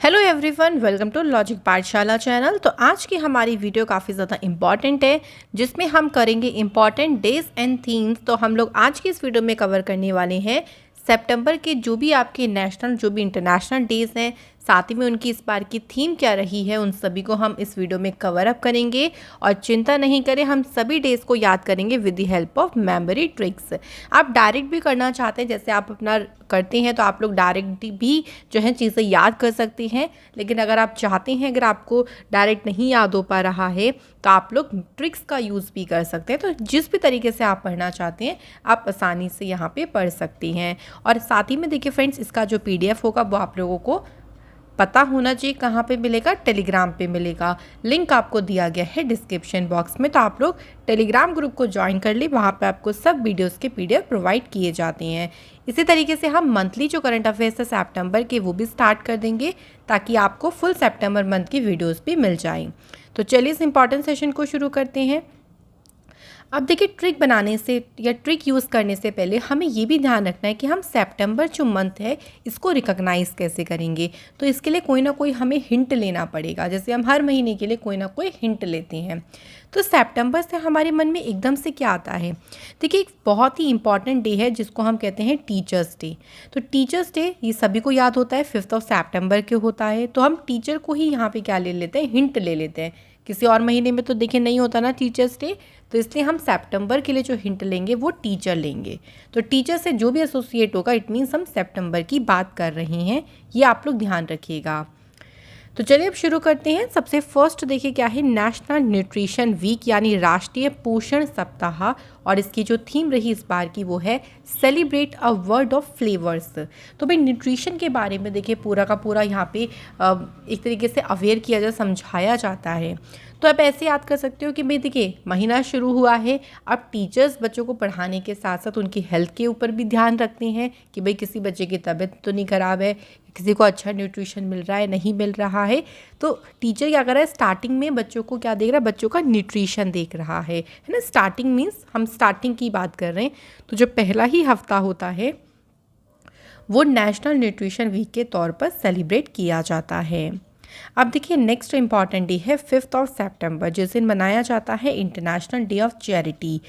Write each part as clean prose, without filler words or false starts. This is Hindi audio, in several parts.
Hello everyone, welcome to logic Pathshala channel. तो आज की हमारी वीडियो काफ़ी ज़्यादा इम्पॉर्टेंट है, जिसमें हम करेंगे इम्पॉर्टेंट डेज एंड थीम्स। तो हम लोग आज की इस वीडियो में कवर करने वाले हैं सितंबर के जो भी आपके नेशनल जो भी इंटरनेशनल डेज़ हैं, साथ ही में उनकी इस बार की थीम क्या रही है, उन सभी को हम इस वीडियो में कवर अप करेंगे। और चिंता नहीं करें, हम सभी डेज़ को याद करेंगे with the help of memory tricks. आप डायरेक्ट भी करना चाहते हैं, जैसे आप अपना करते हैं तो आप लोग डायरेक्ट भी जो है चीज़ें याद कर सकते हैं। लेकिन अगर आप चाहते हैं, अगर आपको डायरेक्ट नहीं याद हो पा रहा है, तो आप लोग ट्रिक्स का यूज़ भी कर सकते हैं। तो जिस भी तरीके से आप पढ़ना चाहते हैं, आप आसानी से यहाँ पे पढ़ सकते हैं। और साथ ही में देखिए फ्रेंड्स, इसका जो PDF होगा वो आप लोगों को पता होना चाहिए कहाँ पे मिलेगा, टेलीग्राम पे मिलेगा। लिंक आपको दिया गया है डिस्क्रिप्शन बॉक्स में, तो आप लोग टेलीग्राम ग्रुप को ज्वाइन कर ले, वहाँ पे आपको सब वीडियोस के PDF प्रोवाइड किए जाते हैं। इसी तरीके से हम मंथली जो करंट अफेयर्स है सितंबर के, वो भी स्टार्ट कर देंगे, ताकि आपको फुल सितंबर मंथ की वीडियोज़ भी मिल जाएँ। तो चलिए इस इंपॉर्टेंट सेशन को शुरू करते हैं। अब देखिए, ट्रिक बनाने से या ट्रिक यूज़ करने से पहले हमें ये भी ध्यान रखना है कि हम सितंबर जो मंथ है, इसको रिकॉग्नाइज़ कैसे करेंगे। तो इसके लिए कोई ना कोई हमें हिंट लेना पड़ेगा, जैसे हम हर महीने के लिए कोई ना कोई हिंट लेते हैं। तो सितंबर से हमारे मन में एकदम से क्या आता है? देखिए, एक बहुत ही इंपॉर्टेंट डे है जिसको हम कहते हैं टीचर्स डे। तो टीचर्स डे ये सभी को याद होता है, 5 सितंबर के होता है। तो हम टीचर को ही यहाँ पे क्या ले लेते हैं, हिंट ले लेते हैं। किसी और महीने में तो देखिए नहीं होता ना टीचर्स डे, तो इसलिए हम सितंबर के लिए जो हिंट लेंगे वो टीचर लेंगे। तो टीचर से जो भी एसोसिएट होगा, इट मीन्स हम सितंबर की बात कर रहे हैं, ये आप लोग ध्यान रखिएगा। तो चलिए अब शुरू करते हैं। सबसे फर्स्ट देखिए क्या है, नेशनल न्यूट्रिशन वीक यानी राष्ट्रीय पोषण सप्ताह। और इसकी जो थीम रही इस बार की वो है celebrate a world of flavours. तो भाई न्यूट्रिशन के बारे में देखिए पूरा का पूरा यहाँ पे एक तरीके से अवेयर किया जाता, समझाया जाता है। तो आप ऐसे याद कर सकते हो कि भाई देखिए, महीना शुरू हुआ है, अब टीचर्स बच्चों को पढ़ाने के साथ साथ उनकी हेल्थ के ऊपर भी ध्यान रखते हैं कि भाई किसी बच्चे की तबीयत तो नहीं ख़राब है, किसी को अच्छा न्यूट्रिशन मिल रहा है, नहीं मिल रहा है। तो टीचर क्या कर रहा है, स्टार्टिंग में बच्चों को क्या देख रहा है, बच्चों का न्यूट्रिशन देख रहा है ना। स्टार्टिंग मीन्स हम स्टार्टिंग की बात कर रहे हैं। तो जो पहला ही हफ्ता होता है वो नेशनल न्यूट्रिशन वीक के तौर पर सेलिब्रेट किया जाता है। अब देखिए, नेक्स्ट इंपॉर्टेंट डे है 5 सितंबर, जिस दिन मनाया जाता है इंटरनेशनल डे ऑफ चैरिटी।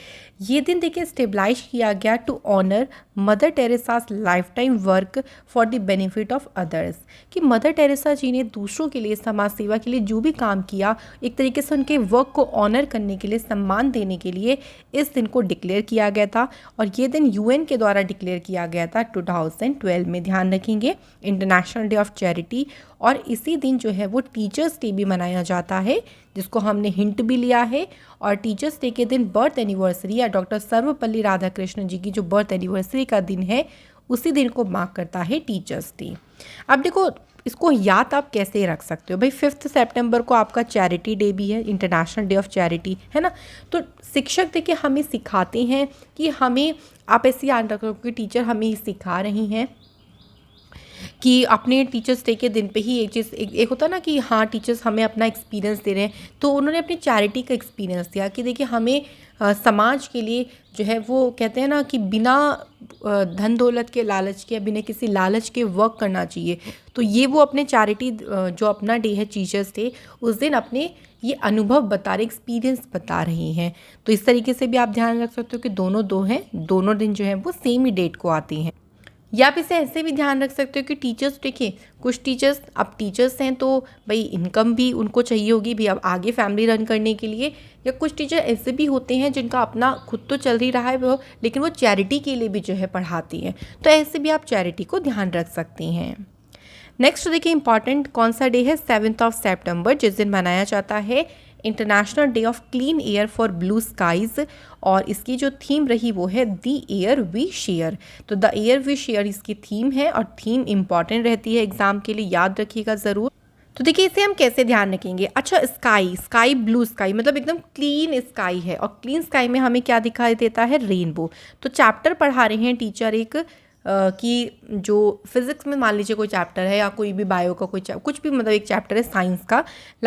ये दिन देखिए स्टेबलाइज किया गया to honour Mother Teresa's lifetime work for the benefit of others. कि मदर टेरेसा जी ने दूसरों के लिए, समाज सेवा के लिए जो भी काम किया, एक तरीके से उनके वर्क को ऑनर करने के लिए, सम्मान देने के लिए इस दिन को डिक्लेयर किया गया था। और ये दिन UN के द्वारा डिक्लेयर किया गया था 2012 में, ध्यान रखेंगे, इंटरनेशनल डे ऑफ चैरिटी। और इसी दिन जो है वो टीचर्स डे भी मनाया जाता है, जिसको हमने हिंट भी लिया है। और टीचर्स डे के दिन बर्थ एनिवर्सरी या डॉक्टर सर्वपल्ली राधाकृष्णन जी की जो बर्थ एनिवर्सरी का दिन है, उसी दिन को मार्क करता है टीचर्स डे। अब देखो, इसको याद आप कैसे रख सकते हो भाई, 5 सितंबर को आपका चैरिटी डे भी है, इंटरनेशनल डे ऑफ चैरिटी है ना। तो शिक्षक देखिए हमें सिखाते हैं कि हमें, आप ऐसे याद रखो कि टीचर हमें सिखा रही हैं कि अपने टीचर्स डे के दिन पे ही एक चीज़, एक होता ना कि हाँ टीचर्स हमें अपना एक्सपीरियंस दे रहे हैं। तो उन्होंने अपनी चैरिटी का एक्सपीरियंस दिया कि देखिए हमें समाज के लिए जो है वो कहते हैं ना कि बिना धन दौलत के लालच के, बिना किसी लालच के वर्क करना चाहिए। तो ये वो अपने चैरिटी जो अपना डे है टीचर्स डे, उस दिन अपने ये अनुभव बता रहे, एक्सपीरियंस बता रही हैं। तो इस तरीके से भी आप ध्यान रख सकते हो कि दोनों दो हैं, दोनों दिन जो है वो सेम ही डेट को आती हैं। या आप इसे ऐसे भी ध्यान रख सकते हो कि टीचर्स देखिए, कुछ टीचर्स, अब टीचर्स हैं तो भाई इनकम भी उनको चाहिए होगी भी अब आगे फैमिली रन करने के लिए। या कुछ टीचर ऐसे भी होते हैं जिनका अपना खुद तो चल ही रहा है वो, लेकिन वो चैरिटी के लिए भी जो है पढ़ाती हैं। तो ऐसे भी आप चैरिटी को ध्यान रख सकती हैं। नेक्स्ट देखिए, इंपॉर्टेंट कौन सा डे है, 7 सितंबर, जिस दिन मनाया जाता है international day of clean air for blue skies. और इसकी जो थीम रही वो है the air we share. The air air we शेयर इसकी थीम है, और थीम इंपॉर्टेंट रहती है एग्जाम के लिए, याद रखिएगा ज़रूर। तो देखिए इसे हम कैसे ध्यान रखेंगे। अच्छा, स्काई, स्काई ब्लू स्काई मतलब एकदम क्लीन स्काई है, और क्लीन स्काई में हमें क्या दिखाई देता है, रेनबो। तो चैप्टर पढ़ा रहे हैं टीचर एक कि जो फिज़िक्स में मान लीजिए कोई चैप्टर है या कोई भी बायो का कोई कुछ भी मतलब एक चैप्टर है साइंस का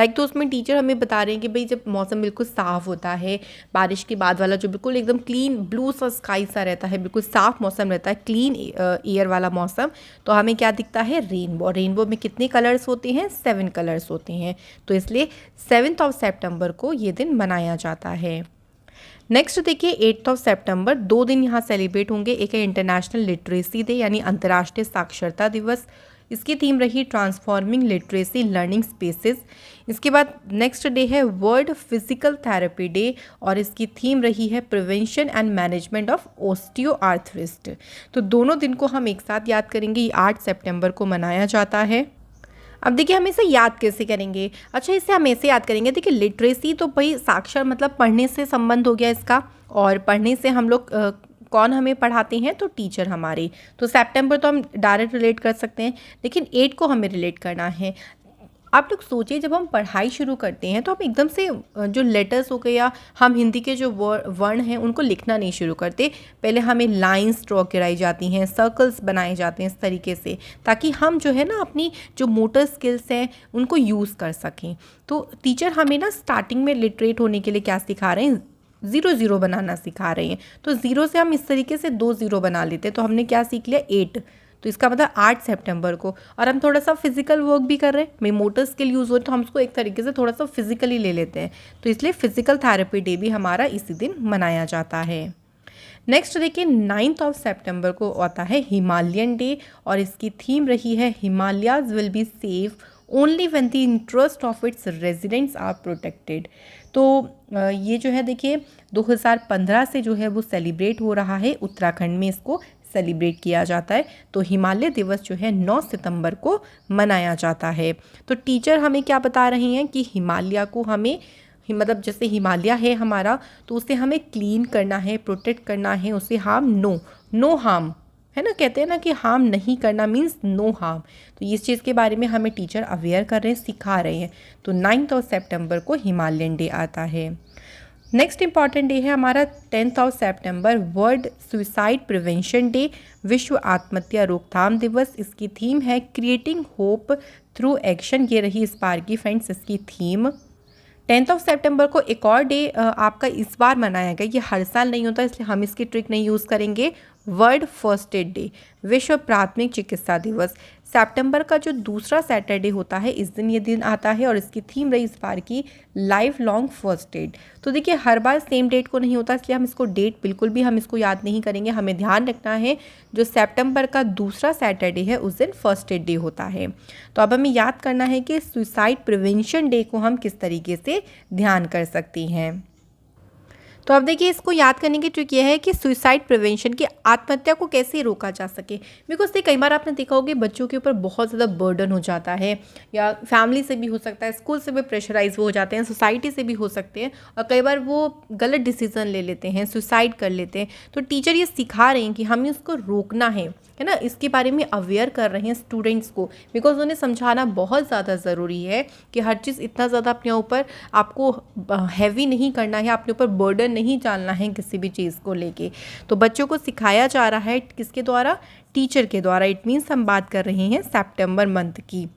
तो उसमें टीचर हमें बता रहे हैं कि भाई जब मौसम बिल्कुल साफ़ होता है, बारिश के बाद वाला जो बिल्कुल एकदम क्लीन ब्लू सा स्काई सा रहता है, बिल्कुल साफ़ मौसम रहता है, क्लीन एयर वाला मौसम, तो हमें क्या दिखता है, रेनबो। रेनबो में कितने कलर्स होते हैं, 7 कलर्स होते हैं। तो इसलिए 7 सितंबर को ये दिन मनाया जाता है। नेक्स्ट देखिए 8 सितंबर, 2 दिन यहाँ सेलिब्रेट होंगे। एक है इंटरनेशनल लिटरेसी डे यानी अंतर्राष्ट्रीय साक्षरता दिवस, इसकी थीम रही ट्रांसफॉर्मिंग लिटरेसी लर्निंग स्पेसेस। इसके बाद नेक्स्ट डे है वर्ल्ड फिजिकल थेरेपी डे और इसकी थीम रही है प्रिवेंशन एंड मैनेजमेंट ऑफ ऑस्टियोआर्थरिटिस। तो दोनों दिन को हम एक साथ याद करेंगे, ये 8 सितंबर को मनाया जाता है। अब देखिए हम इसे याद कैसे करेंगे। अच्छा, इसे हम ऐसे याद करेंगे, देखिए लिटरेसी तो भाई साक्षर मतलब पढ़ने से संबंध हो गया इसका, और पढ़ने से हम लोग कौन हमें पढ़ाते हैं, तो टीचर हमारे। तो सितंबर तो हम डायरेक्ट रिलेट कर सकते हैं, लेकिन 8 को हमें रिलेट करना है। आप लोग सोचिए जब हम पढ़ाई शुरू करते हैं तो हम एकदम से जो लेटर्स हो गए या हम हिंदी के जो वर्ण हैं उनको लिखना नहीं शुरू करते। पहले हमें लाइंस ड्रॉ कराई जाती हैं, सर्कल्स बनाए जाते हैं इस तरीके से, ताकि हम जो है ना अपनी जो मोटर स्किल्स हैं उनको यूज़ कर सकें। तो टीचर हमें ना स्टार्टिंग में लिटरेट होने के लिए क्या सिखा रहे हैं, 0 बनाना सिखा रहे हैं। तो 0 से हम इस तरीके से 2 0 बना लेते हैं, तो हमने क्या सीख लिया, 8। तो इसका मतलब 8 सितंबर को। और हम थोड़ा सा फिजिकल वर्क भी कर रहे हैं, में मोटर स्किल यूज़ हो, तो हम उसको एक तरीके से थोड़ा सा फिजिकली ले लेते हैं। तो इसलिए फिजिकल थेरेपी डे भी हमारा इसी दिन मनाया जाता है। नेक्स्ट देखिए 9 सितंबर को आता है हिमालयन डे और इसकी थीम रही है Himalayas will be safe only when the interest of its residents are protected. तो ये जो है देखिए 2015 से जो है वो सेलिब्रेट हो रहा है, उत्तराखंड में इसको सेलिब्रेट किया जाता है। तो हिमालय दिवस जो है 9 सितंबर को मनाया जाता है। तो टीचर हमें क्या बता रहे हैं कि हिमालय को हमें मतलब जैसे हिमालय है हमारा, तो उसे हमें क्लीन करना है, प्रोटेक्ट करना है, उसे हार्म नो हार्म है ना, कहते हैं ना कि हार्म नहीं करना मीन्स नो हार्म। तो इस चीज़ के बारे में हमें टीचर अवेयर कर रहे हैं, सिखा रहे हैं। तो 9 सितंबर को हिमालयन डे आता है। नेक्स्ट इंपॉर्टेंट डे है हमारा 10 सितंबर, वर्ल्ड सुसाइड प्रिवेंशन डे, विश्व आत्महत्या रोकथाम दिवस। इसकी थीम है क्रिएटिंग होप थ्रू एक्शन। ये रही इस बार की फ्रेंड्स इसकी थीम। 10 सितंबर को एक और डे आपका इस बार मनाया गया, ये हर साल नहीं होता इसलिए हम इसकी ट्रिक नहीं यूज़ करेंगे, वर्ल्ड फर्स्ट एड डे, विश्व प्राथमिक चिकित्सा दिवस। सितंबर का जो दूसरा सैटरडे होता है इस दिन ये दिन आता है और इसकी थीम रही इस बार की लाइफ लॉन्ग फर्स्ट एड। तो देखिए हर बार सेम डेट को नहीं होता, इसलिए हम इसको डेट बिल्कुल भी हम इसको याद नहीं करेंगे। हमें ध्यान रखना है जो सितंबर का दूसरा सैटरडे है उस दिन फर्स्ट एड डे होता है। तो अब हमें याद करना है कि सुसाइड प्रिवेंशन डे को हम किस तरीके से ध्यान कर सकती हैं। तो अब देखिए इसको याद करने की ट्रिक ये है कि सुसाइड प्रिवेंशन की आत्महत्या को कैसे रोका जा सके। बिकॉज कई बार आपने देखा होगा बच्चों के ऊपर बहुत ज़्यादा बर्डन हो जाता है, या फैमिली से भी हो सकता है, स्कूल से भी प्रेशराइज हो जाते हैं, सोसाइटी से भी हो सकते हैं, और कई बार वो गलत डिसीजन ले लेते हैं, सुसाइड कर लेते हैं। तो टीचर ये सिखा रहे हैं कि हमें उसको रोकना है ना, इसके बारे में अवेयर कर रहे हैं स्टूडेंट्स को, बिकॉज उन्हें समझाना बहुत ज़्यादा ज़रूरी है कि हर चीज़ इतना ज़्यादा अपने ऊपर आपको हैवी नहीं करना है, अपने ऊपर बर्डन नहीं डालना है किसी भी चीज़ को लेके। तो बच्चों को सिखाया जा रहा है किसके द्वारा, टीचर के द्वारा। इट मीन्स हम बात कर रहे हैं सितंबर मंथ की।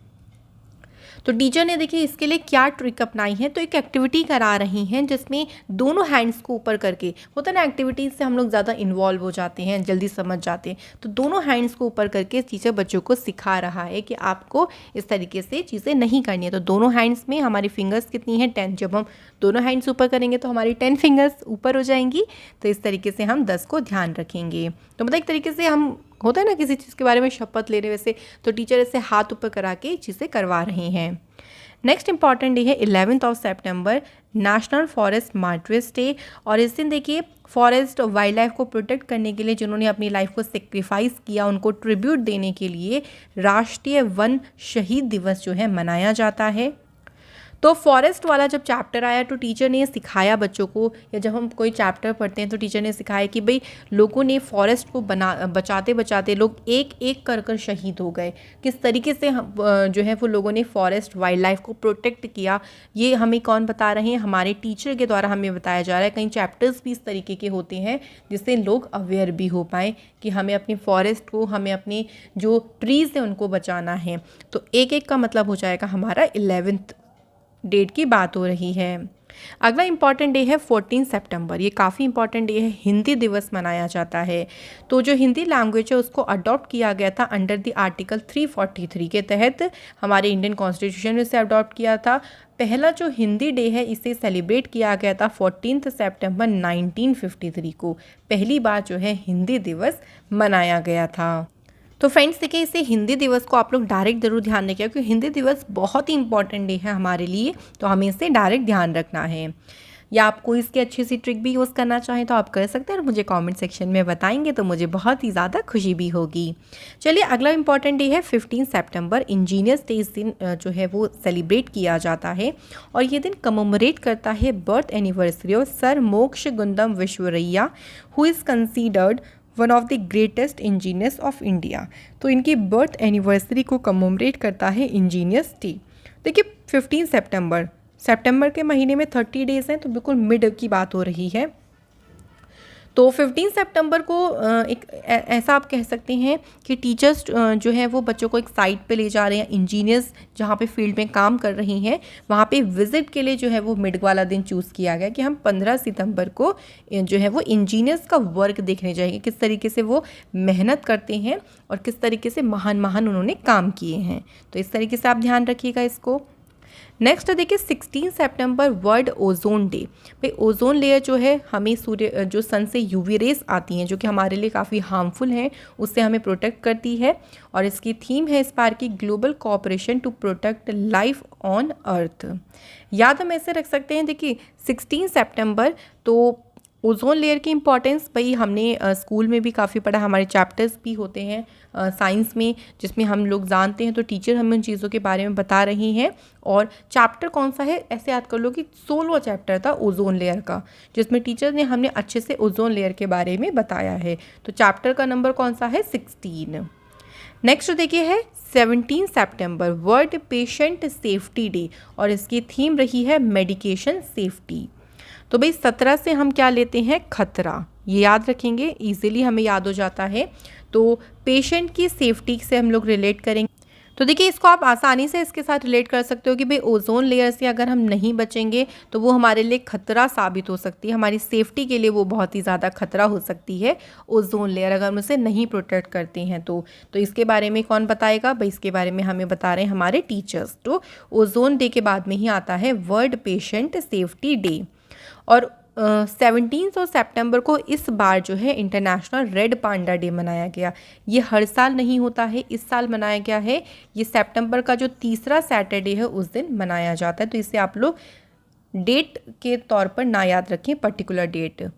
तो टीचर ने देखिए इसके लिए क्या ट्रिक अपनाई है, तो एक एक्टिविटी करा रही हैं जिसमें दोनों हैंड्स को ऊपर करके, होता है ना एक्टिविटीज़ से हम लोग ज़्यादा इन्वॉल्व हो जाते हैं, जल्दी समझ जाते हैं। तो दोनों हैंड्स को ऊपर करके टीचर बच्चों को सिखा रहा है कि आपको इस तरीके से चीज़ें नहीं करनी है। तो दोनों हैंड्स में हमारी फिंगर्स कितनी है, 10। जब हम दोनों हैंड्स ऊपर करेंगे तो हमारी 10 फिंगर्स ऊपर हो जाएंगी। तो इस तरीके से हम 10 को ध्यान रखेंगे। तो मतलब एक तरीके से हम, होता है ना किसी चीज़ के बारे में शपथ लेने वैसे, तो टीचर ऐसे हाथ ऊपर करा के चीज़ें करवा रहे हैं। नेक्स्ट इंपॉर्टेंट डे है 11 सितंबर, नेशनल फॉरेस्ट मार्टरिस डे। और इस दिन देखिए फॉरेस्ट और वाइल्ड लाइफ को प्रोटेक्ट करने के लिए जिन्होंने अपनी लाइफ को सेक्रीफाइस किया, उनको ट्रिब्यूट देने के लिए राष्ट्रीय वन शहीद दिवस जो है मनाया जाता है। तो फॉरेस्ट वाला जब चैप्टर आया तो टीचर ने सिखाया बच्चों को, या जब हम कोई चैप्टर पढ़ते हैं तो टीचर ने सिखाया कि भाई लोगों ने फॉरेस्ट को बचाते बचाते लोग एक एक कर कर शहीद हो गए, किस तरीके से जो है वो लोगों ने फॉरेस्ट वाइल्ड लाइफ को प्रोटेक्ट किया। ये हमें कौन बता रहे हैं, हमारे टीचर के द्वारा हमें बताया जा रहा है। कई चैप्टर्स भी इस तरीके के होते हैं जिससे लोग अवेयर भी हो पाएँ कि हमें अपनी फॉरेस्ट को, हमें अपने जो ट्रीज़ हैं उनको बचाना है। तो एक एक का मतलब हो जाएगा हमारा 11th डेट की बात हो रही है। अगला इम्पॉर्टेंट डे है 14 सितंबर। ये काफ़ी इंपॉर्टेंट डे है, हिंदी दिवस मनाया जाता है। तो जो हिंदी लैंग्वेज है उसको अडॉप्ट किया गया था अंडर द आर्टिकल 343 के तहत, हमारे इंडियन कॉन्स्टिट्यूशन में से अडॉप्ट किया था। पहला जो हिंदी डे है इसे सेलिब्रेट किया गया था 14 सितंबर 1953 को, पहली बार जो है हिंदी दिवस मनाया गया था। तो फ्रेंड्स देखिए, इसे हिंदी दिवस को आप लोग डायरेक्ट जरूर ध्यान रखिए क्योंकि हिंदी दिवस बहुत ही इंपॉर्टेंट डे है हमारे लिए, तो हमें इसे डायरेक्ट ध्यान रखना है। या आपको इसकी अच्छी सी ट्रिक भी यूज़ करना चाहें तो आप कर सकते हैं और मुझे कमेंट सेक्शन में बताएंगे तो मुझे बहुत ही ज़्यादा खुशी भी होगी। चलिए, अगला इंपॉर्टेंट डे है 15 सितंबर। इंजीनियर्स डे इस दिन जो है वो सेलिब्रेट किया जाता है और ये दिन कमोमरेट करता है birth anniversary of sir Mokshagundam Visvesvaraya, who is considered one of the greatest engineers of India. तो इनकी बर्थ एनिवर्सरी को कमोमरेट करता है इंजीनियर्स डे। देखिए 15 सितंबर के महीने में 30 डेज़ हैं, तो बिल्कुल मिड की बात हो रही है। तो 15 सितंबर को एक ऐसा आप कह सकते हैं कि टीचर्स जो है वो बच्चों को एक साइट पे ले जा रहे हैं। इंजीनियर्स जहाँ पे फील्ड में काम कर रही हैं वहाँ पे विजिट के लिए जो है वो मिड वाला दिन चूज़ किया गया कि हम 15 सितंबर को जो है वो इंजीनियर्स का वर्क देखने जाएंगे, किस तरीके से वो मेहनत करते हैं और किस तरीके से महान उन्होंने काम किए हैं। तो इस तरीके से आप ध्यान रखिएगा इसको। नेक्स्ट देखिए 16 सितंबर वर्ल्ड ओजोन डे। भाई ओजोन लेयर जो है हमें सूर्य जो सन से यूवी रेस आती हैं जो कि हमारे लिए काफ़ी हार्मफुल हैं, उससे हमें प्रोटेक्ट करती है। और इसकी थीम है इस बार की global cooperation to protect life on earth. याद हम ऐसे रख सकते हैं, देखिए 16 सितंबर तो ओजोन लेयर की इंपॉर्टेंस भाई हमने स्कूल में भी काफ़ी पढ़ा, हमारे चैप्टर्स भी होते हैं साइंस में जिसमें हम लोग जानते हैं, तो टीचर हमें उन चीज़ों के बारे में बता रही हैं। और चैप्टर कौन सा है, ऐसे याद कर लो कि 16वां चैप्टर था ओजोन लेयर का, जिसमें टीचर ने हमें अच्छे से ओजोन लेयर के बारे में बताया है। तो चैप्टर का नंबर कौन सा है, 16। नेक्स्ट देखिए है 17 सितंबर वर्ल्ड पेशेंट सेफ्टी डे और इसकी थीम रही है मेडिकेशन सेफ्टी। तो भाई 17 से हम क्या लेते हैं, खतरा, ये याद रखेंगे, इजीली हमें याद हो जाता है। तो पेशेंट की सेफ्टी से हम लोग रिलेट करेंगे। तो देखिए इसको आप आसानी से इसके साथ रिलेट कर सकते हो कि भाई ओजोन लेयर से अगर हम नहीं बचेंगे तो वो हमारे लिए खतरा साबित हो सकती है, हमारी सेफ्टी के लिए वो बहुत ही ज़्यादा खतरा हो सकती है ओजोन लेयर, अगर हम उसे नहीं प्रोटेक्ट करते हैं तो इसके बारे में कौन बताएगा, भाई इसके बारे में हमें बता रहे हैं हमारे टीचर्स। तो ओजोन डे के बाद में ही आता है वर्ल्ड पेशेंट सेफ्टी डे। और 17 सितंबर को इस बार जो है इंटरनेशनल रेड पांडा डे मनाया गया। ये हर साल नहीं होता है, इस साल मनाया गया है। ये सितंबर का जो तीसरा सैटरडे है उस दिन मनाया जाता है, तो इसे आप लोग डेट के तौर पर ना याद रखें, पर्टिकुलर डेट।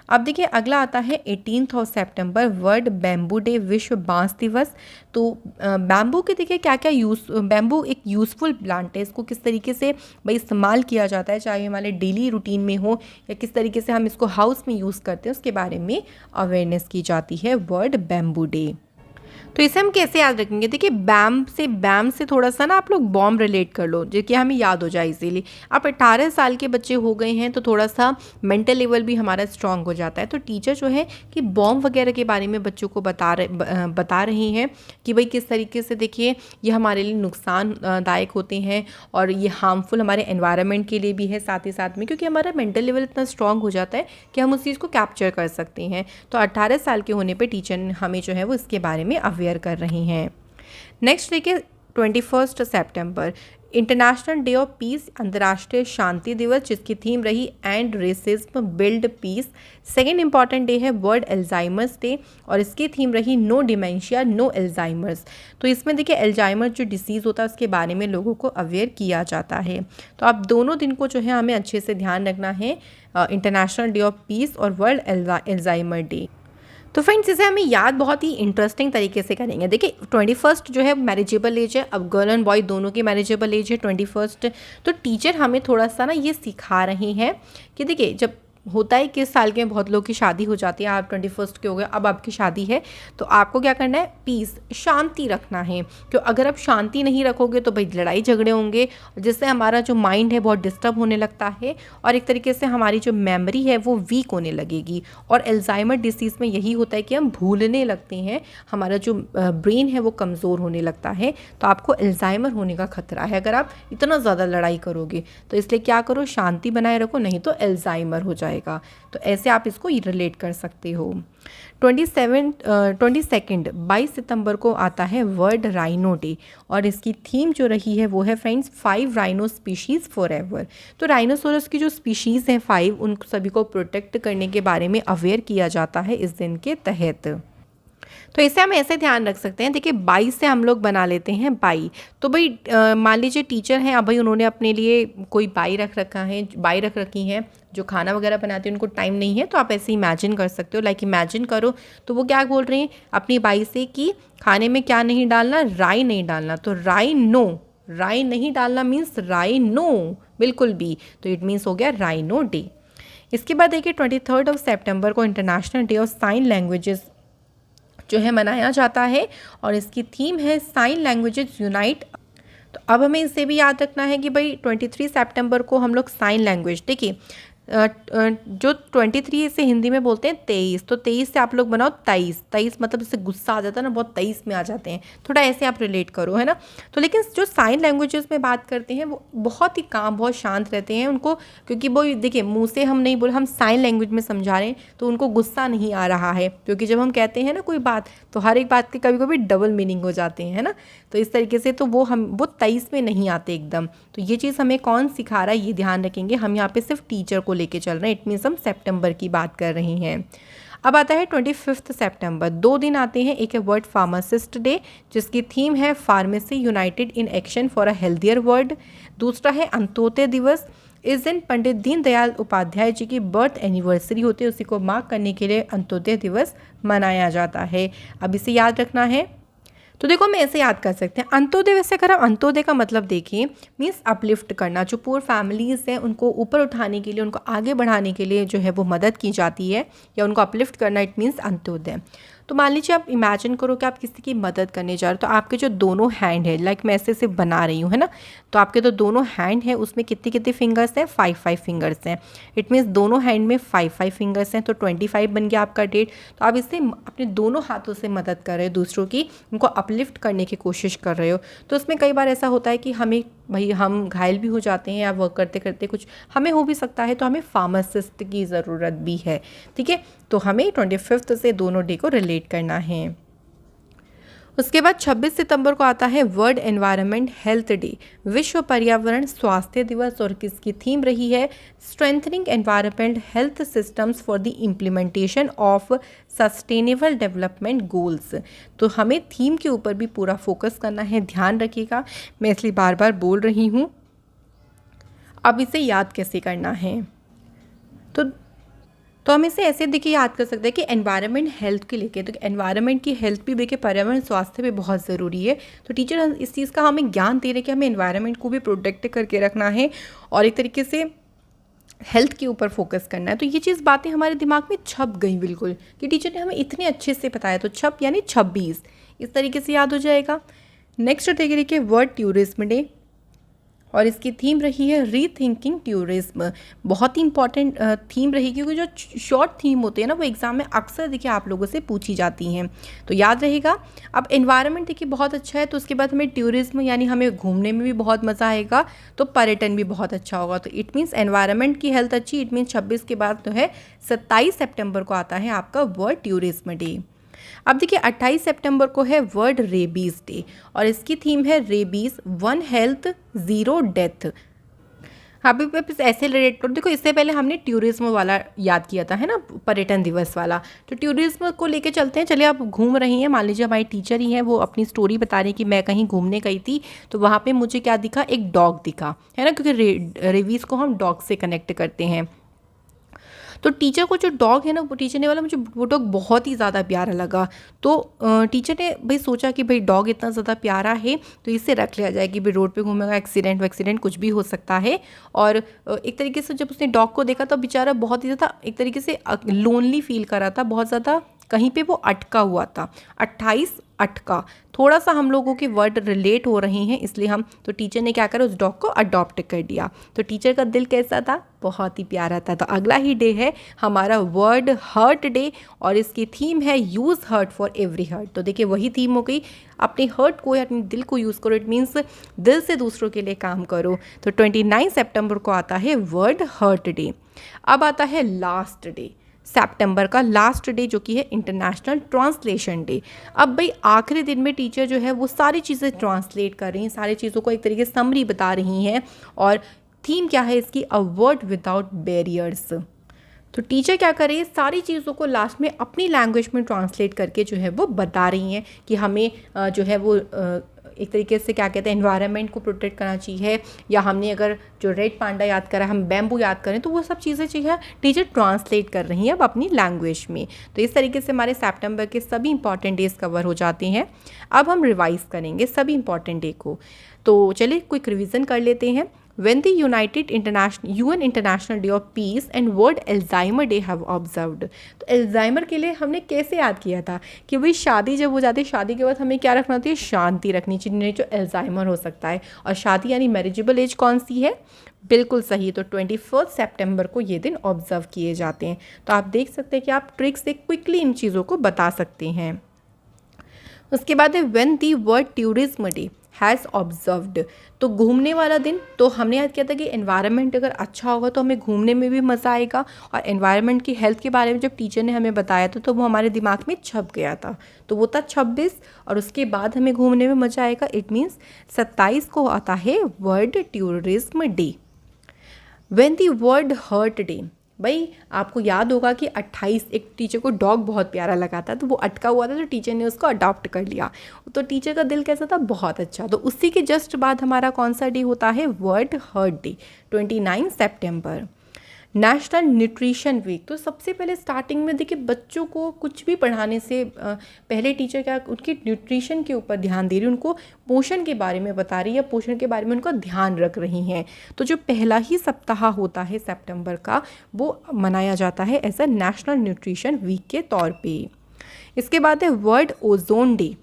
अब देखिए अगला आता है 18 सितंबर वर्ल्ड बैम्बू डे, विश्व बांस दिवस। तो बैम्बू के देखिए क्या क्या बैम्बू एक यूज़फुल प्लांट है, इसको किस तरीके से भाई इस्तेमाल किया जाता है, चाहे हमारे डेली रूटीन में हो या किस तरीके से हम इसको हाउस में यूज़ करते हैं, उसके बारे में अवेयरनेस की जाती है वर्ल्ड बैम्बू डे। तो इसे हम कैसे याद रखेंगे, देखिए बैम से थोड़ा सा ना आप लोग बॉम्ब रिलेट कर लो जो कि हमें याद हो जाए इजीली। आप 18 साल के बच्चे हो गए हैं तो थोड़ा सा मेंटल लेवल भी हमारा स्ट्रांग हो जाता है। तो टीचर जो है कि बॉम्ब वगैरह के बारे में बच्चों को बता रही हैं कि भाई किस तरीके से देखिए ये हमारे लिए नुकसानदायक होते हैं और ये हार्मफुल हमारे एनवायरनमेंट के लिए भी है साथ ही साथ में, क्योंकि हमारा मेंटल लेवल इतना स्ट्रांग हो जाता है कि हम उस चीज़ को कैप्चर कर सकते हैं। तो 18 साल के होने पर टीचर हमें जो है वो इसके बारे में अवेयर कर रही हैं। नेक्स्ट देखिए 21 सितंबर इंटरनेशनल डे ऑफ पीस, अंतर्राष्ट्रीय शांति दिवस, जिसकी थीम रही end racism build peace. Second important day है वर्ल्ड एल्जाइमर्स डे और इसकी थीम रही नो डिमेंशिया नो एल्जाइमर्स। तो इसमें देखिए एल्जाइमर जो डिसीज़ होता है उसके बारे में लोगों को अवेयर किया जाता है। तो आप दोनों दिन को जो है हमें अच्छे से ध्यान रखना है, इंटरनेशनल डे ऑफ पीस और वर्ल्ड एल्जाइमर डे। तो फ्रेंड्स इसे हमें याद बहुत ही इंटरेस्टिंग तरीके से करेंगे। देखिए 21 जो है मैरिजेबल एज है, अब गर्ल एंड बॉय दोनों की मैरिजेबल एज है 21। तो टीचर हमें थोड़ा सा ना ये सिखा रहे हैं कि देखिए जब होता है किस साल के बहुत लोग की शादी हो जाती है, आप 21 के हो गए, अब आपकी शादी है, तो आपको क्या करना है, पीस, शांति रखना है। क्यों, अगर आप शांति नहीं रखोगे तो भाई लड़ाई झगड़े होंगे, जिससे हमारा जो माइंड है बहुत डिस्टर्ब होने लगता है और एक तरीके से हमारी जो मेमोरी है वो वीक होने लगेगी। और अल्जाइमर डिसीज़ में यही होता है कि हम भूलने लगते हैं, हमारा जो ब्रेन है वो कमज़ोर होने लगता है। तो आपको अल्जाइमर होने का खतरा है अगर आप इतना ज़्यादा लड़ाई करोगे। तो इसलिए क्या करो, शांति बनाए रखो, नहीं तो अल्जाइमर हो जाएगा। तो ऐसे आप इसको रिलेट कर सकते हो। 22 सितंबर को आता है वर्ल्ड राइनो डे और इसकी थीम जो रही है वो है friends 5 rhino species for ever. तो राइनोसोरस की जो स्पीशीज़ हैं 5, उन सभी को प्रोटेक्ट करने के बारे में अवेयर किया जाता है इस दिन के तहत। तो इसे हम ऐसे ध्यान रख सकते हैं, देखिए 22 से हम लोग बना लेते हैं बाई। तो भाई मान लीजिए टीचर हैं, अब भाई उन्होंने अपने लिए कोई बाई रख रखी हैं जो खाना वगैरह बनाते हैं, उनको टाइम नहीं है, तो आप ऐसे इमेजिन कर सकते हो, लाइक इमेजिन करो। तो वो क्या बोल रही हैं अपनी बाई से कि खाने में क्या नहीं डालना, राई नहीं डालना। तो राई नहीं डालना मीन्स राई नो, बिल्कुल भी। तो इट मीन्स हो गया राइनो डे। इसके बाद देखिए 23 सितंबर को international day of sine languages जो है मनाया जाता है और इसकी थीम है साइन लैंग्वेजेस यूनाइट। तो अब हमें इसे भी याद रखना है कि भाई 23 सितंबर को हम लोग साइन लैंग्वेज, देखिए जो 23 से हिंदी में बोलते हैं 23, तो 23 से आप लोग बनाओ 23 मतलब इससे गुस्सा आ जाता है ना, बहुत 23 में आ जाते हैं, थोड़ा ऐसे आप रिलेट करो, है ना। तो लेकिन जो साइन लैंग्वेजेस में बात करते हैं वो बहुत ही काम, बहुत शांत रहते हैं उनको, क्योंकि वो देखिए मुंह से हम नहीं बोल, हम साइन लैंग्वेज में समझा रहे हैं, तो उनको गुस्सा नहीं आ रहा है। क्योंकि जब हम कहते हैं ना कोई बात, तो हर एक बात के कभी कभी डबल मीनिंग हो जाते हैं, है ना। तो इस तरीके से तो वो 23 में नहीं आते एकदम। तो ये चीज़ हमें कौन सिखा रहा है ये ध्यान रखेंगे, हम यहाँ पे सिर्फ टीचर को लेके चल रहे हैं, इट मीन्स हम सितंबर की बात कर रहे हैं। अब आता है 25 सितंबर, 2 दिन आते हैं। एक है वर्ल्ड फार्मासिस्ट डे जिसकी थीम है pharmacy United in action for a healthier world. दूसरा है अंत्योदय दिवस, इस दिन पंडित दीनदयाल उपाध्याय जी की बर्थ एनिवर्सरी होती है, उसी को मार्क करने के लिए अंत्योदय दिवस मनाया जाता है। अब इसे याद रखना है। तो देखो हम ऐसे याद कर सकते हैं अंत्योदय, वैसे अगर हम अंत्योदय का मतलब देखें मीन्स अपलिफ्ट करना, जो पुअर फैमिलीज़ हैं उनको ऊपर उठाने के लिए, उनको आगे बढ़ाने के लिए जो है वो मदद की जाती है या उनको अपलिफ्ट करना, इट मीन्स अंत्योदय। तो मान लीजिए आप इमेजिन करो कि आप किसी की मदद करने जा रहे हो, तो आपके जो दोनों हैंड है, लाइक मैं ऐसे बना रही हूँ, है ना, तो आपके तो दोनों हैंड है, उसमें कितने कितने फिंगर्स हैं, 5 फिंगर्स हैं। इट मीन्स दोनों हैंड में 5 फिंगर्स हैं, तो 25 बन गया आपका डेट। तो आप इससे अपने दोनों हाथों से मदद कर रहे हो दूसरों की, उनको अपलिफ्ट करने की कोशिश कर रहे हो। तो उसमें कई बार ऐसा होता है कि हम घायल भी हो जाते हैं या वर्क करते करते कुछ हमें हो भी सकता है, तो हमें फार्मासिस्ट की ज़रूरत भी है, ठीक है। तो हमें 25 से दोनों डे को रिलेट करना है। उसके बाद 26 सितंबर को आता है वर्ल्ड एनवायरनमेंट हेल्थ डे, विश्व पर्यावरण स्वास्थ्य दिवस, और किसकी थीम रही है strengthening environment health systems for the implementation of sustainable development goals. तो हमें थीम के ऊपर भी पूरा फोकस करना है, ध्यान रखिएगा, मैं इसलिए बार बार बोल रही हूँ। अब इसे याद कैसे करना है, तो हम इसे ऐसे देखिए याद कर सकते हैं कि एनवायरनमेंट हेल्थ के लेके, तो एनवायरनमेंट की हेल्थ भी देखिए पर्यावरण स्वास्थ्य भी बहुत ज़रूरी है। तो टीचर इस चीज़ का हमें ज्ञान दे रहे हैं कि हमें एनवायरनमेंट को भी प्रोटेक्ट करके रखना है और एक तरीके से हेल्थ के ऊपर फोकस करना है। तो ये चीज़ बातें हमारे दिमाग में छप गई बिल्कुल, कि टीचर ने हमें इतने अच्छे से बताया, तो छप यानी 26 इस तरीके से याद हो जाएगा। नेक्स्ट देखिए वर्ल्ड टूरिज्म डे, और इसकी थीम रही है रीथिंकिंग टूरिज्म। बहुत ही इंपॉर्टेंट थीम रही, क्योंकि जो शॉर्ट थीम होते हैं ना वो एग्जाम में अक्सर देखिए आप लोगों से पूछी जाती हैं, तो याद रहेगा। अब एनवायरनमेंट देखिए बहुत अच्छा है, तो उसके बाद हमें टूरिज्म यानी हमें घूमने में भी बहुत मज़ा आएगा, तो पर्यटन भी बहुत अच्छा होगा। तो इट मीन्स एनवायरनमेंट की हेल्थ अच्छी, इट मीन्स 26 के बाद तो है 27 सितंबर को आता है आपका वर्ल्ड टूरिज्म डे। अब देखिए 28 सितंबर को है वर्ल्ड रेबीज़ डे, और इसकी थीम है रेबीज़ 1 हेल्थ 0 डेथ। अभी ऐसे रिलेट करो, देखो इससे पहले हमने टूरिज्म वाला याद किया था, है ना, पर्यटन दिवस वाला। तो टूरिज्म को लेके चलते हैं। चलिए आप घूम रही हैं, मान लीजिए हमारी टीचर ही हैं, वो अपनी स्टोरी बता रही हैं कि मैं कहीं घूमने गई थी, तो वहाँ पे मुझे क्या दिखा, एक डॉग दिखा, है ना, क्योंकि रेबीज़ को हम डॉग से कनेक्ट करते हैं। तो टीचर को जो डॉग है ना, वो टीचर ने वाला मुझे वो डॉग बहुत ही ज़्यादा प्यारा लगा। तो टीचर ने भाई सोचा कि भाई डॉग इतना ज़्यादा प्यारा है तो इसे रख लिया जाए कि भाई रोड पे घूमेगा, एक्सीडेंट कुछ भी हो सकता है। और एक तरीके से जब उसने डॉग को देखा तो बेचारा बहुत ही ज़्यादा एक तरीके से लोनली फील कर रहा था, बहुत ज़्यादा कहीं पे वो अटका हुआ था। 28 अटका, थोड़ा सा हम लोगों के वर्ड रिलेट हो रहे हैं, इसलिए हम तो टीचर ने क्या करा, उस डॉग को अडॉप्ट कर दिया। तो टीचर का दिल कैसा था, बहुत ही प्यारा था। तो अगला ही डे है हमारा वर्ल्ड हर्ट डे और इसकी थीम है use heart for every heart. तो देखिए वही थीम हो गई, अपने हर्ट को या अपने दिल को यूज़ करो, इट मीन्स दिल से दूसरों के लिए काम करो। तो 29 सितंबर को आता है वर्ल्ड हर्ट डे। अब आता है लास्ट डे, सितंबर का लास्ट डे जो कि है इंटरनेशनल ट्रांसलेशन डे। अब भाई आखिरी दिन में टीचर जो है वो सारी चीज़ें ट्रांसलेट कर रही हैं, सारी चीज़ों को एक तरीके से समरी बता रही हैं। और थीम क्या है इसकी, अ वर्ल्ड विदाउट बैरियर्स। तो टीचर क्या कर रही है, सारी चीज़ों को लास्ट में अपनी लैंग्वेज में ट्रांसलेट करके जो है वो बता रही हैं कि हमें जो है वो एक तरीके से क्या कहते हैं, एनवायरनमेंट को प्रोटेक्ट करना चाहिए, या हमने अगर जो रेड पांडा याद करा, हम बैम्बू याद करें, तो वो सब चीज़ें चाहिए टीचर ट्रांसलेट कर रही हैं अब अपनी लैंग्वेज में। तो इस तरीके से हमारे सितंबर के सभी इंपॉर्टेंट डेज कवर हो जाते हैं। अब हम रिवाइज़ करेंगे सभी इंपॉर्टेंट डे को, तो चलिए क्विक रिविज़न कर लेते हैं। When the UN International Day of Peace and World Alzheimer Day have observed। तो एल्जाइमर के लिए हमने कैसे याद किया था कि भाई शादी जब हो जाती है, शादी के बाद हमें क्या रखना होती है, शांति रखनी चाहिए, नहीं जो एल्जाइमर हो सकता है। और शादी यानी मैरिजेबल एज कौन सी है, बिल्कुल सही, तो 21 सितंबर को ये दिन ऑब्जर्व किए जाते हैं। तो आप देख सकते हैं कि आप ट्रिक से क्विकली इन चीज़ों को बता सकते हैं। उसके बाद है when the world tourism day has observed. तो घूमने वाला दिन, तो हमने याद किया था कि एनवायरनमेंट अगर अच्छा होगा तो हमें घूमने में भी मज़ा आएगा। और एनवायरनमेंट की हेल्थ के बारे में जब टीचर ने हमें बताया था तो वो हमारे दिमाग में छप गया था। तो वो था 26 और उसके बाद हमें घूमने में मज़ा आएगा, इट मीन्स 27 को आता है world tourism day. When the world heart day, भाई आपको याद होगा कि 28 एक टीचर को डॉग बहुत प्यारा लगा था, तो वो अटका हुआ था, तो टीचर ने उसको अडॉप्ट कर लिया। तो टीचर का दिल कैसा था, बहुत अच्छा। तो उसी के जस्ट बाद हमारा कौन सा डे होता है, वर्ल्ड हर्ट डे, 29 सितंबर। नेशनल न्यूट्रिशन वीक, तो सबसे पहले स्टार्टिंग में देखिए बच्चों को कुछ भी पढ़ाने से पहले टीचर क्या उनकी न्यूट्रिशन के ऊपर ध्यान दे रही है, उनको पोषण के बारे में बता रही है, पोषण के बारे में उनका ध्यान रख रही हैं। तो जो पहला ही सप्ताह होता है सितंबर का, वो मनाया जाता है as a national nutrition week के तौर पे। इसके बाद है वर्ल्ड ओजोन डे,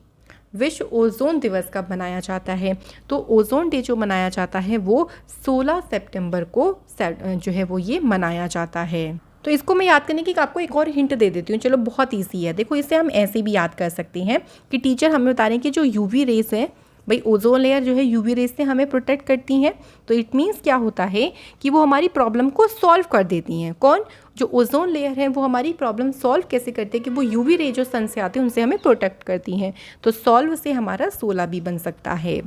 विश्व ओजोन दिवस कब मनाया जाता है, तो ओजोन डे जो मनाया जाता है वो 16 सितंबर को जो है वो ये मनाया जाता है। तो इसको मैं याद करने की आपको एक और हिंट दे देती हूँ, चलो बहुत ईजी है। देखो इसे हम ऐसे भी याद कर सकते हैं कि टीचर हमें बता रहे हैं कि जो यूवी रेस है, भाई ओजोन लेयर जो है यूवी रेस से हमें प्रोटेक्ट करती हैं। तो इट मीन्स क्या होता है कि वो हमारी प्रॉब्लम को सॉल्व कर देती हैं। कौन, जो ओजोन लेयर है वो हमारी प्रॉब्लम सॉल्व कैसे करते हैं कि वो यूवी रे जो सन से आते हैं उनसे हमें प्रोटेक्ट करती हैं। तो सॉल्व से हमारा 16 भी बन सकता है।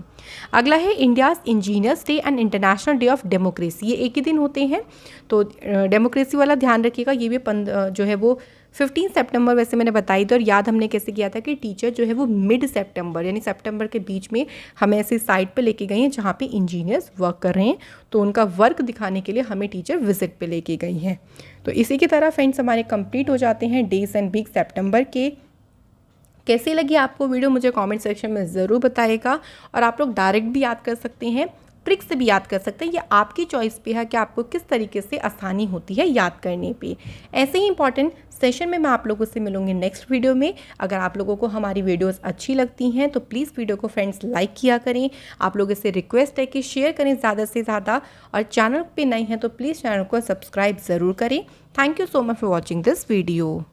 अगला है India's engineers day and international day of democracy, ये एक ही दिन होते हैं। तो डेमोक्रेसी वाला ध्यान रखिएगा, ये भी जो है वो 15 सितंबर वैसे मैंने बताई थी। और याद हमने कैसे किया था कि टीचर जो है वो मिड सितंबर यानी सितंबर के बीच में हमें ऐसी साइट पे लेके गई हैं जहाँ पे इंजीनियर्स वर्क कर रहे हैं, तो उनका वर्क दिखाने के लिए हमें टीचर विजिट पे लेके गई हैं। तो इसी की तरह फ्रेंड्स हमारे कंप्लीट हो जाते हैं डेज एंड वीक सितंबर के। कैसी लगी आपको वीडियो मुझे कमेंट सेक्शन में ज़रूर बताइएगा। और आप लोग डायरेक्ट भी याद कर सकते हैं, ट्रिक से भी याद कर सकते हैं, ये आपकी चॉइस पे है कि आपको किस तरीके से आसानी होती है याद करने पे। ऐसे ही इंपॉर्टेंट सेशन में मैं आप लोगों से मिलूंगी नेक्स्ट वीडियो में। अगर आप लोगों को हमारी वीडियोस अच्छी लगती हैं तो प्लीज़ वीडियो को फ्रेंड्स लाइक किया करें। आप लोगों से रिक्वेस्ट है कि शेयर करें ज़्यादा से ज़्यादा, और चैनल पे नए हैं तो प्लीज़ चैनल को सब्सक्राइब ज़रूर करें। Thank you so much for watching this video.